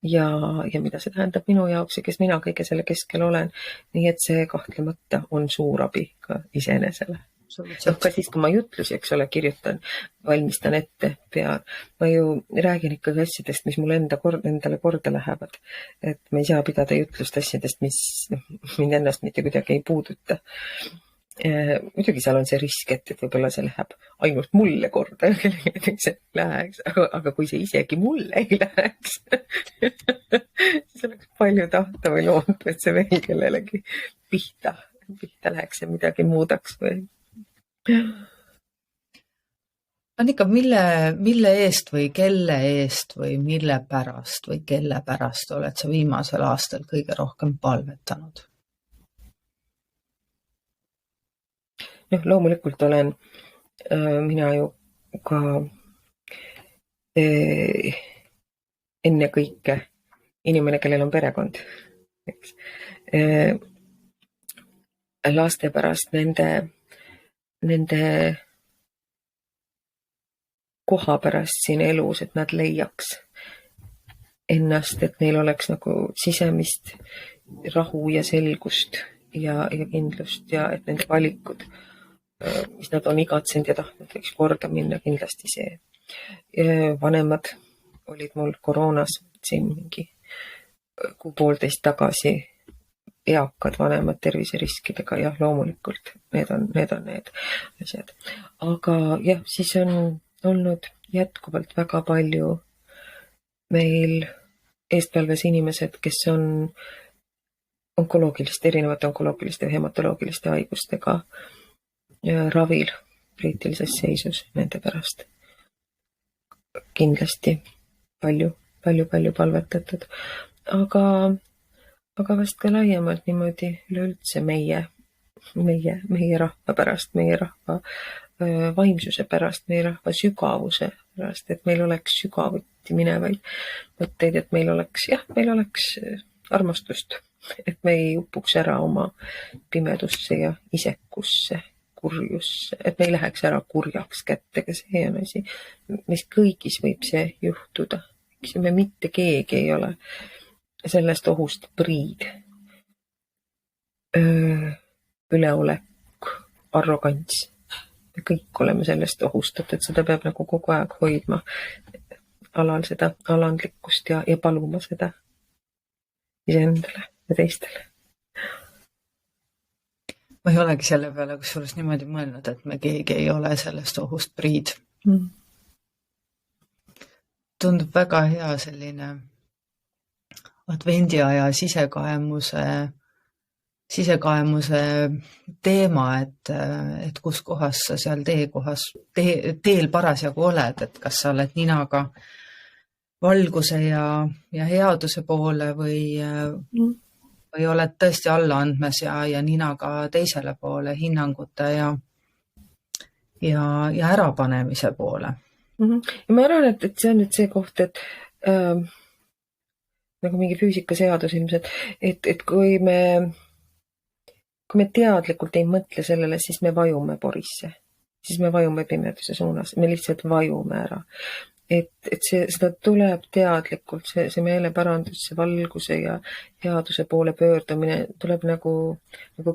Ja mida see tähendab minu jaoks ja kes mina kõige selle keskel olen. Nii et see kahtlemata on suur abi ka iseenesele. Ka siis, kui ma jutlusi, eks ole, kirjutan, valmistan ette, ma ju räägin ikkagi asjadest, mis mul endale korda lähevad. Et ma ei saa pidada jutlust asjadest, mis mind ennast mitte kuidagi ei puuduta. Muidugi seal on see risk, et võib-olla see läheb ainult mulle korda ja kellelegi teisele läheks, aga kui see isegi mulle ei läheks, siis oleks palju tahta või loota, et see veel kellelegi pihta läheks ja midagi muudaks või. Annika, mille eest või kelle eest või mille pärast või kelle pärast oled sa viimasel aastal kõige rohkem palvetanud? Loomulikult olen mina ju ka ennekõike inimene, kellel on perekond. Eks. Laste pärast nende koha pärast siin elus, et nad leiaks ennast, et neil oleks nagu sisemist rahu ja selgust ja kindlust ja et nende valikud, mis nad on igatsenud ja tahtnud, võiks korda minna, kindlasti see. Vanemad olid mul koroonas siin mingi 1,5 tagasi, eakad vanemad terviseriskidega, jah, loomulikult, need on need asjad. Aga jah, siis on olnud jätkuvalt väga palju meil eestpalves inimesed, kes on erinevate onkoloogiliste ja hematoloogiliste haigustega ravil kriitilises seisus nende pärast. Kindlasti palju palvetatud. Aga vast ka laiemalt niimoodi üleüldse meie rahva pärast, meie rahva vaimsuse pärast, meie rahva sügavuse pärast, et meil oleks sügavuti minevaid mõtteid, et meil oleks armastust, et me ei upuks ära oma pimedusse ja isekusse, kurjusse, et me ei läheks ära kurjaks kättega, see on asi, mis kõigis võib see juhtuda. Eks me mitte keegi ei ole sellest ohust priid. Üleolek, arrogants. Me kõik oleme sellest ohustatud, seda peab nagu kogu aeg hoidma alal seda alandlikkust ja paluma seda iseendale ja teistele. Ma ei olegi selle peale kusjuures niimoodi mõelnud, et me keegi ei ole sellest ohust priid. Tundub väga hea selline advendiaja sisekaemuse teema, et kus kohas sa seal teel parasjagu oled, et kas sa oled ninaga valguse ja headuse poole või oled tõesti alla andmes ja ninaga teisele poole hinnangute ja ärapanemise poole. Ja ma arvan, et see on nüüd see koht, et nagu mingi füüsikaseadus ilmselt, et kui me teadlikult ei mõtle sellele, siis me vajume porisse, siis me vajume pimeduse suunas, me lihtsalt vajume ära. Et seda tuleb teadlikult, see meeleparandus, see valguse ja headuse poole pöördumine tuleb nagu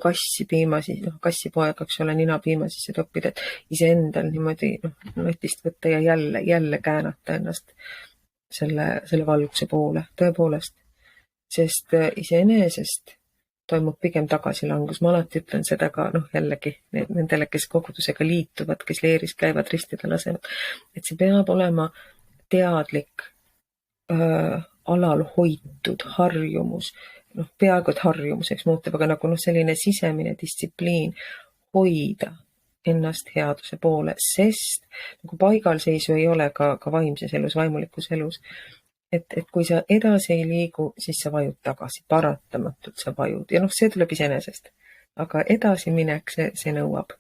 kassipiima, kassipoeg, eks ole, ninapiima sisse toppida, et iseendal niimoodi notist võtta ja jälle käänata ennast selle valguse poole, tõepoolest. Sest iseenesest toimub pigem tagasilangus. Ma alati ütlen seda ka jällegi nendele, kes kogudusega liituvad, kes leeris käivad, ristida lasevad, et see peab olema teadlik, alal hoitud harjumus, peaaegu et harjumuseks muutub, aga nagu selline sisemine distsipliin hoida ennast headuse poole, sest nagu paigalseisu ei ole ka vaimses elus, vaimulikus elus. Et kui sa edasi ei liigu, siis sa vajud tagasi, paratamatult sa vajud. Ja see tuleb iseenesest. Aga edasi minek, see nõuab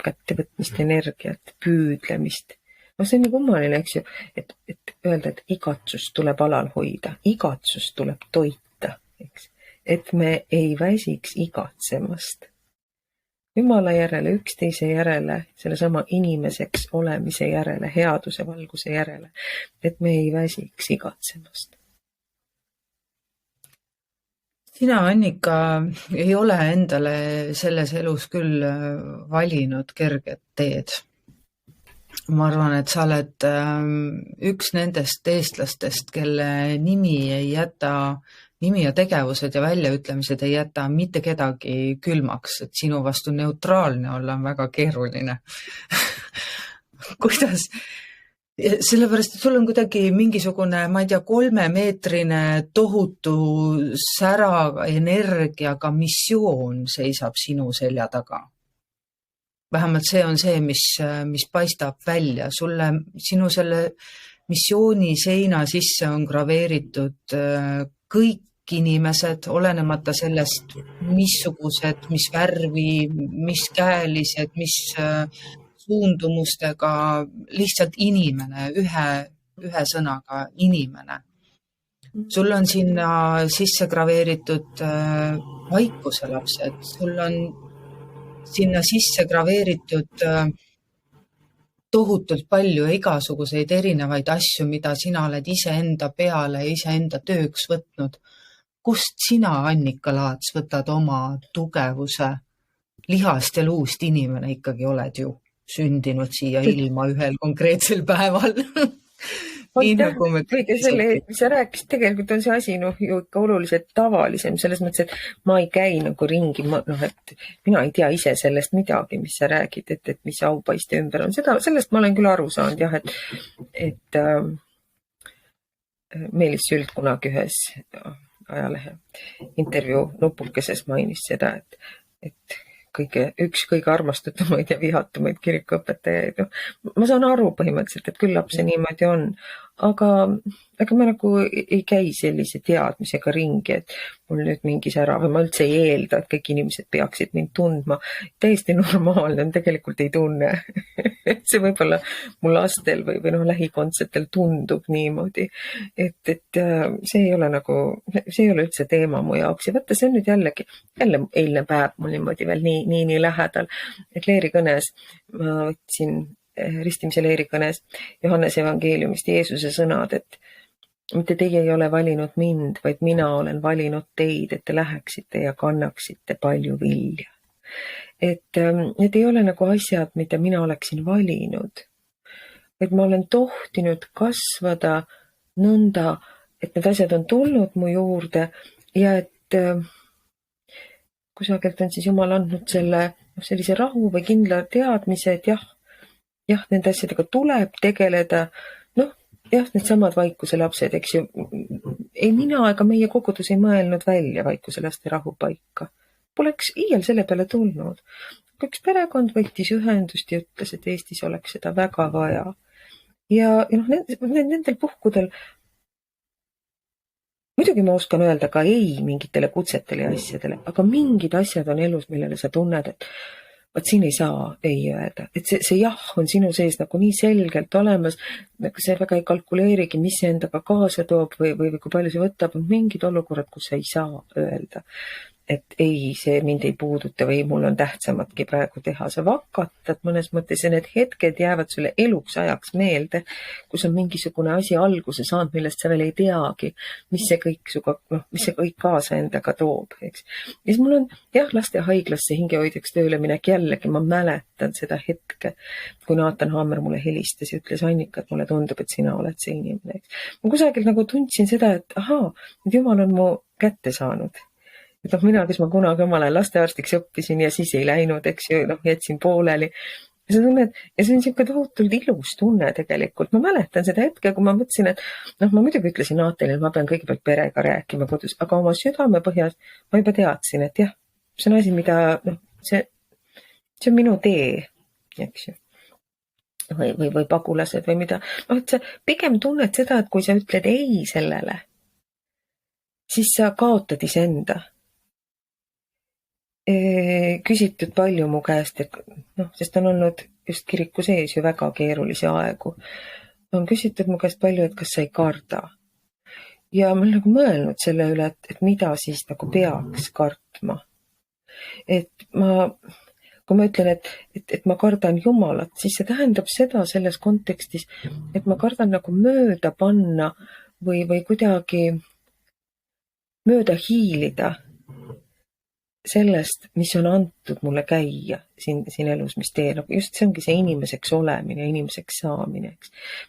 kättevõtmist, energiat, püüdlemist. See on nii kummaline, eks ju, et öelda, et igatsust tuleb alal hoida, igatsust tuleb toita, eks. Et me ei väsiks igatsemast. Jumala järele, üksteise järele, selle sama inimeseks olemise järele, headuse, valguse järele, et me ei väsiks igatsemast. Sina, Annika, ei ole endale selles elus küll valinud kerget teed. Ma arvan, et sa oled üks nendest eestlastest, kelle nimi ja tegevused ja väljaütlemised ei jäta mitte kedagi külmaks, et sinu vastu neutraalne olla on väga keeruline. Kuidas? Sellepärast, et sul on kuidagi mingisugune, ma ei tea, 3-meetrine tohutu sära energiaga missioon seisab sinu selja taga. Vähemalt see on see, mis paistab välja. Sinu selle missiooni seina sisse on graveeritud kõik inimesed, olenemata sellest, missugused, mis värvi, mis käelised, mis suundumustega, lihtsalt inimene, ühe sõnaga inimene. Sul on sinna sisse graveeritud vaikuse lapsed, sul on sinna sisse graveeritud tohutult palju igasuguseid erinevaid asju, mida sina oled iseenda peale ja iseenda tööks võtnud. Kust sina, Annika Laats, võtad oma tugevuse? Lihast ja luust inimene ikkagi oled ju sündinud siia ilma ühel konkreetsel päeval. Nii nagu me kõige selle, mis sa rääkisid, tegelikult on see asi ju ikka oluliselt tavalisem, selles mõttes, et ma ei käi nagu ringi, et mina ei tea ise sellest midagi, mis sa räägid, et mis aupaiste ümber on. Sellest ma olen küll aru saanud, jah, et Meelis Sült kunagi ühes ajalehe intervjuu nupukeses mainis seda, et üks kõige armastatumaid ja vihatumaid kirikuõpetajaid. Ma saan aru põhimõtteliselt, et küllap see niimoodi on, aga ma nagu ei käi sellise teadmisega ringi, et mul nüüd mingi sära või ma üldse ei eelda, et kõik inimesed peaksid mind tundma. Täiesti normaalne, tegelikult ei tunne. See võib-olla mu lastel või lähikondsetel tundub niimoodi, et see ei ole üldse teema mu jaoks. Ja võtta, see on nüüd jälle eilne päev mul niimoodi veel nii lähedal, et leerikõnes ma võtsin ristimise leerikõnes Johannese evangeeliumist Jeesuse sõnad, et mitte teie ei ole valinud mind, vaid mina olen valinud teid, et te läheksite ja kannaksite palju vilja. Et need ei ole nagu asjad, mida mina oleksin valinud, vaid ma olen tohtinud kasvada nõnda, et need asjad on tulnud mu juurde ja et kusagilt on siis Jumal andnud sellise rahu või kindla teadmise, et jah, nende asjadega tuleb tegeleda. Needsamad vaikuse lapsed, eks ju. Ei mina ega meie kogudus ei mõelnud välja vaikuse laste rahupaika. Poleks iial selle peale tulnud. Üks perekond võttis ühendust ja ütles, et Eestis oleks seda väga vaja. Ja nendel puhkudel muidugi ma oskan öelda ka ei mingitele kutsetele ja asjadele, aga mingid asjad on elus, millele sa tunned, et vaat siin ei saa ei öelda, et see jah on sinu sees nagu nii selgelt olemas, nagu see väga ei kalkuleerigi, mis see endaga kaasa toob või kui palju see võtab, on mingid olukorrad, kus sa ei saa öelda, et ei, see mind ei puuduta või mul on tähtsamatki praegu teha. Sa vakatad mõnes mõttes ja need hetked jäävad sulle eluks ajaks meelde, kus on mingisugune asi alguse saanud, millest sa veel ei teagi, mis see kõik kaasa endaga toob, eks. Ja siis mul on laste haiglasse hingehoidjaks tööle minek jällegi, ma mäletan seda hetke, kui Naatan Hammer mulle helistas ja ütles, Annika, et mulle tundub, et sina oled see inimene, eks. Ma kusagil nagu tundsin seda, et nüüd Jumal on mu kätte saanud. Et mina, kes ma kunagi omal ajal lastearstiks õppisin ja siis ei läinud, eks ju, jätsin pooleli. Ja sa tunned, ja see on siuke tohutult ilus tunne tegelikult. Ma mäletan seda hetke, kui ma mõtlesin, et ma muidugi ütlesin Naatanile, ma pean kõigepealt perega rääkima kodus, aga oma südame põhjas ma juba teadsin, et jah, see on asi, mida, see on minu tee, eks ju. Või pagulased või mida. Et sa pigem tunned seda, et kui sa ütled ei sellele, siis sa kaotad iseenda. Küsitud palju mu käest, et sest on olnud just kiriku sees ju väga keerulisi aegu. On küsitud mu käest palju, et kas sa ei karda. Ja ma olen nagu mõelnud selle üle, et mida siis nagu peaks kartma. Et kui ma ütlen, et ma kardan Jumalat, siis see tähendab seda selles kontekstis, et ma kardan nagu mööda panna või kuidagi mööda hiilida sellest, mis on antud mulle käia siin elus, mis teeb. Just see ongi see inimeseks olemine, inimeseks saamine.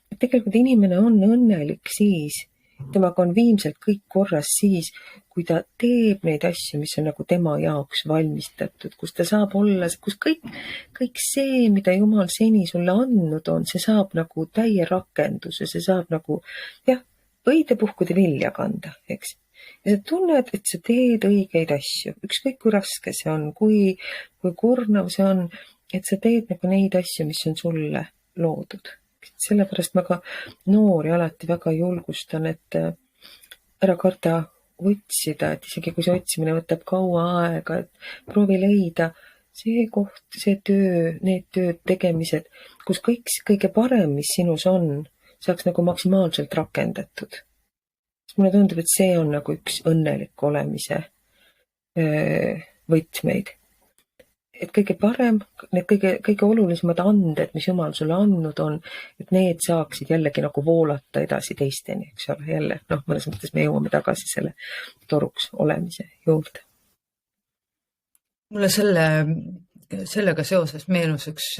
Et tegelikult inimene on õnnelik siis, temaga on viimselt kõik korras siis, kui ta teeb neid asju, mis on nagu tema jaoks valmistatud, kus ta saab olla, kus kõik see, mida Jumal seni sulle andnud on, see saab nagu täie rakenduse, see saab nagu õide puhkude vilja kanda, eks. Ja sa tunned, et sa teed õigeid asju, ükskõik kui raske see on, kui kurnav see on, et sa teed nagu neid asju, mis on sulle loodud. Sellepärast ma ka noori alati väga julgustan, et ära karda otsida, et isegi kui see otsimine võtab kaua aega, et proovi leida see koht, see töö, need tööd tegemised, kus kõige parem, mis sinus on, saaks nagu maksimaalselt rakendatud. Mulle tundub, et see on nagu üks õnnelik olemise võtmeid. Et kõige parem, need kõige olulisemad anded, mis Jumal sulle andnud on, et need saaksid jällegi nagu voolata edasi teisteni, eks ole, jälle, mõnes mõttes me jõuame tagasi selle toruks olemise juurde. Mulle sellega seoses meenus üks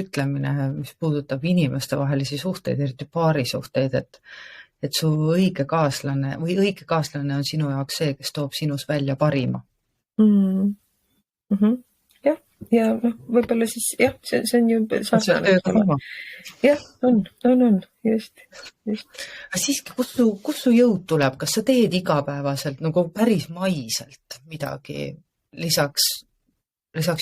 ütlemine, mis puudutab inimeste vahelisi suhteid, eriti paarisuhteid, et su õige kaaslane on sinu jaoks see, kes toob sinus välja parima. Jah, ja võib-olla siis jah, see on ju sarnane. Jah, on, just. Aga siiski, kus su jõud tuleb? Kas sa teed igapäevaselt nagu päris maiselt midagi lisaks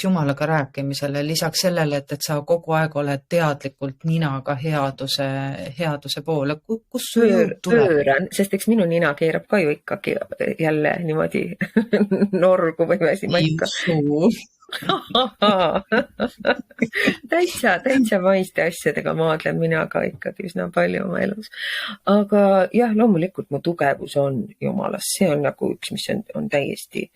Jumalaga rääkimisele, lisaks sellele, et sa kogu aeg oled teadlikult ninaga headuse poole? Kus su jõud tuleb? Pööran, sest eks minu nina keerab ka ju ikkagi jälle niimoodi norgu või ma ikka. täitsa maiste asjadega maadlen mina ka ikkagi üsna palju oma elus. Aga jah, loomulikult mu tugevus on Jumalas. See on nagu üks, mis on täiesti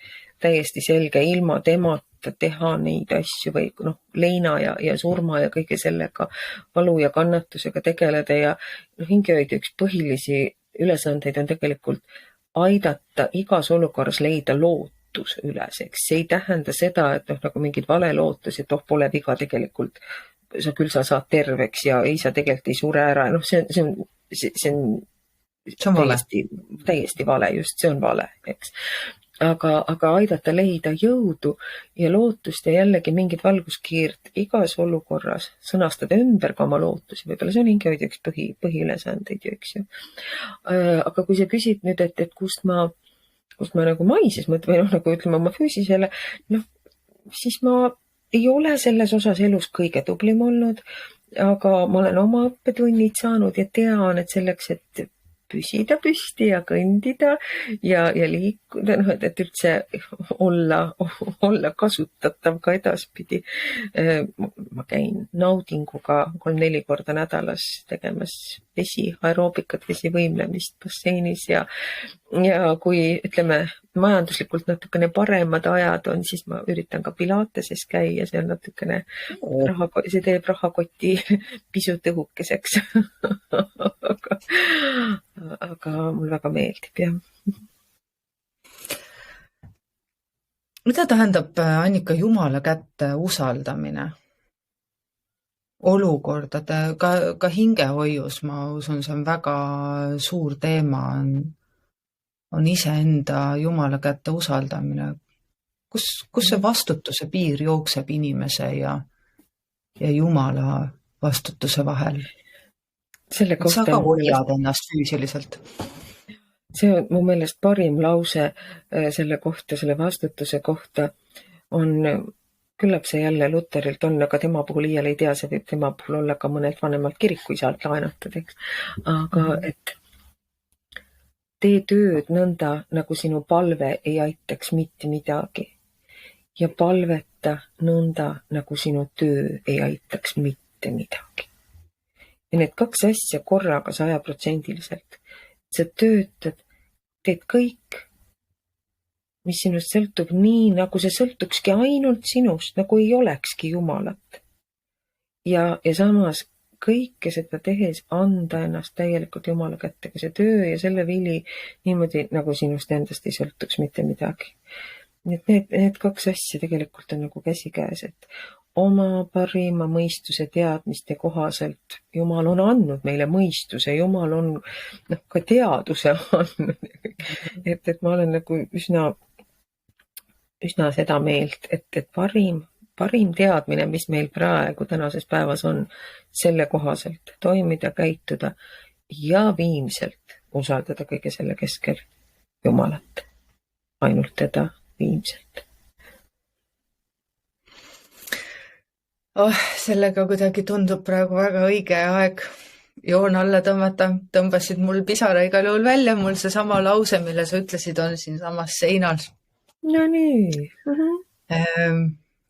selge, ilma temata teha neid asju või leina ja surma ja kõige sellega valu ja kannatusega tegeleda ja hingehoidja üks põhilisi ülesandeid on tegelikult aidata igas olukorras leida lootus üleseks. See ei tähenda seda, et nagu mingid valelootus, et pole viga tegelikult, küll sa saad terveks ja ei, sa tegelikult ei sure ära. See on täiesti vale, just see on vale, eks. Aga aidata leida jõudu ja lootust ja jällegi mingid valguskiirt igas olukorras, sõnastada ümber ka oma lootusi, võib-olla see on hingehoidja üks põhiülesandeid ju, eks ju. Aga kui sa küsid nüüd, et kust ma nagu maises mõtlen või nagu ütleme oma füüsisele, siis ma ei ole selles osas elus kõige tublim olnud, aga ma olen oma õppetunnid saanud ja tean, et selleks, et püsida püsti ja kõndida ja liikuda, et üldse olla kasutatav ka edaspidi. Ma käin naudinguga 3-4 korda nädalas tegemas aeroobikat, vesivõimlemist basseinis ja kui ütleme majanduslikult natukene paremad ajad on, siis ma üritan ka Pilateses käia, see on natukene see teeb rahakoti pisut õhukeseks. aga mul väga meeldib, jah. Mida tähendab, Annika, Jumala kätte usaldamine? Olukordade, ka hingehoius, ma usun, see on väga suur teema, on iseenda Jumala kätte usaldamine. Kus see vastutuse piir jookseb inimese ja Jumala vastutuse vahel? Sa ka hoiad ennast füüsiliselt? See on mu meelest parim lause selle kohta, selle vastutuse kohta on, küllap see jälle Luterilt on, aga tema puhul iial ei tea, see võib tema puhul olla ka mõnelt vanemalt kirikuisalt laenatud, eks. Aga et tee tööd nõnda, nagu sinu palve ei aitaks mitte midagi. Ja palveta nõnda, nagu sinu töö ei aitaks mitte midagi. Ja need 2 asja korraga 100%. Sa töötad, teed kõik, mis sinust sõltub nii, nagu see sõltukski ainult sinust, nagu ei olekski Jumalat. Ja samas kõike seda tehes anda ennast täielikult Jumala kätte, ka see töö ja selle vili niimoodi, nagu sinust endast ei sõltuks mitte midagi. Need 2 asja tegelikult on nagu käsikäes, et oma parima mõistuse teadmiste kohaselt Jumal on andnud meile mõistuse, Jumal on ka teaduse andnud. Et ma olen nagu üsna seda meelt, et parim teadmine, mis meil praegu tänases päevas on, selle kohaselt toimida, käituda ja viimselt usaldada kõige selle keskel Jumalat, ainult teda viimselt. Sellega kuidagi tundub praegu väga õige aeg joon alla tõmmata. Tõmbasid mul pisara igal juhul välja, mul see sama lause, mille sa ütlesid, on siin samas seinal. No nii.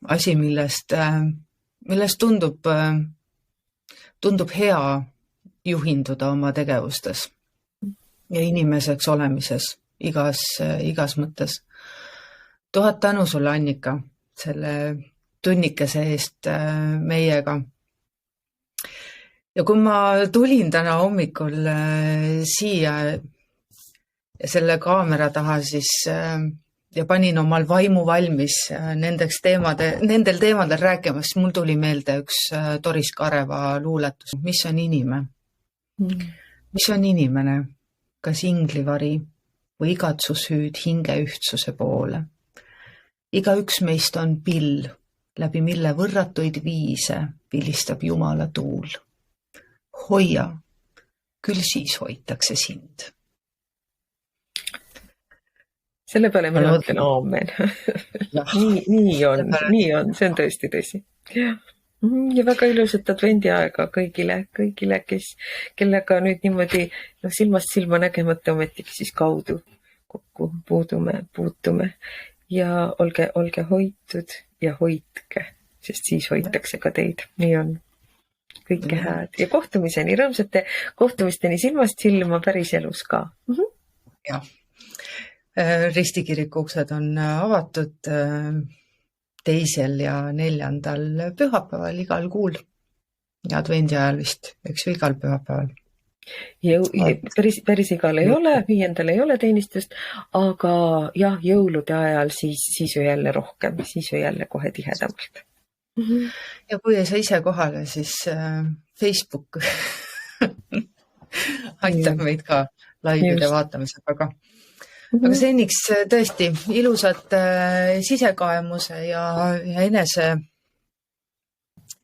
Asi, millest tundub hea juhinduda oma tegevustes ja inimeseks olemises igas mõttes. 1000 tänu sulle, Annika, selle tunnikese eest meiega. Ja kui ma tulin täna hommikul siia ja selle kaamera taha, siis ja panin omal vaimu valmis nendel teemadel rääkima, siis mul tuli meelde üks Doris Kareva luuletus. Mis on inimene? Mis on inimene? Kas inglivari või igatsushüüd hinge ühtsuse poole? Igaüks meist on pill, läbi mille võrratuid viise vilistab Jumala tuul. Hoia, küll siis hoitakse sind. Selle peale mina ütlen aamen. nii on, see on tõesti tõsi. Ja väga ilusat advendiaega kõigile, kellega nüüd niimoodi silmast silma nägemata ometigi siis kaudu kokku puutume ja olge hoitud ja hoidke, sest siis hoitakse ka teid. Nii on. Kõike hääd ja kohtumiseni, rõõmsate kohtumisteni silmast silma päris elus ka. Jah. Ristikiriku uksed on avatud 2. ja 4. pühapäeval igal kuul. Ja advendi ajal vist, eks ju igal pühapäeval. Päris igal ei ole, 5. ei ole teenistust, aga jah, jõulude ajal siis ju jälle rohkem, siis ju jälle kohe tihedamalt. Ja kui ei saa ise kohale, siis Facebook aitab meid ka laivide vaatamisega. Aga seniks tõesti ilusat sisekaemuse ja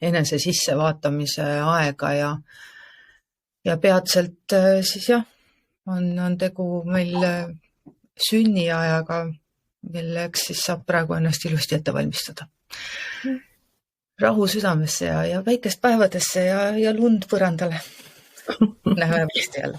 enese sissevaatamise aega ja peatselt siis jah, on tegu meil sünniajaga, milleks siis saab praegu ennast ilusti ette valmistada. Rahu südamesse ja väikest päevadesse ja lund põrandale. Näeme varsti jälle.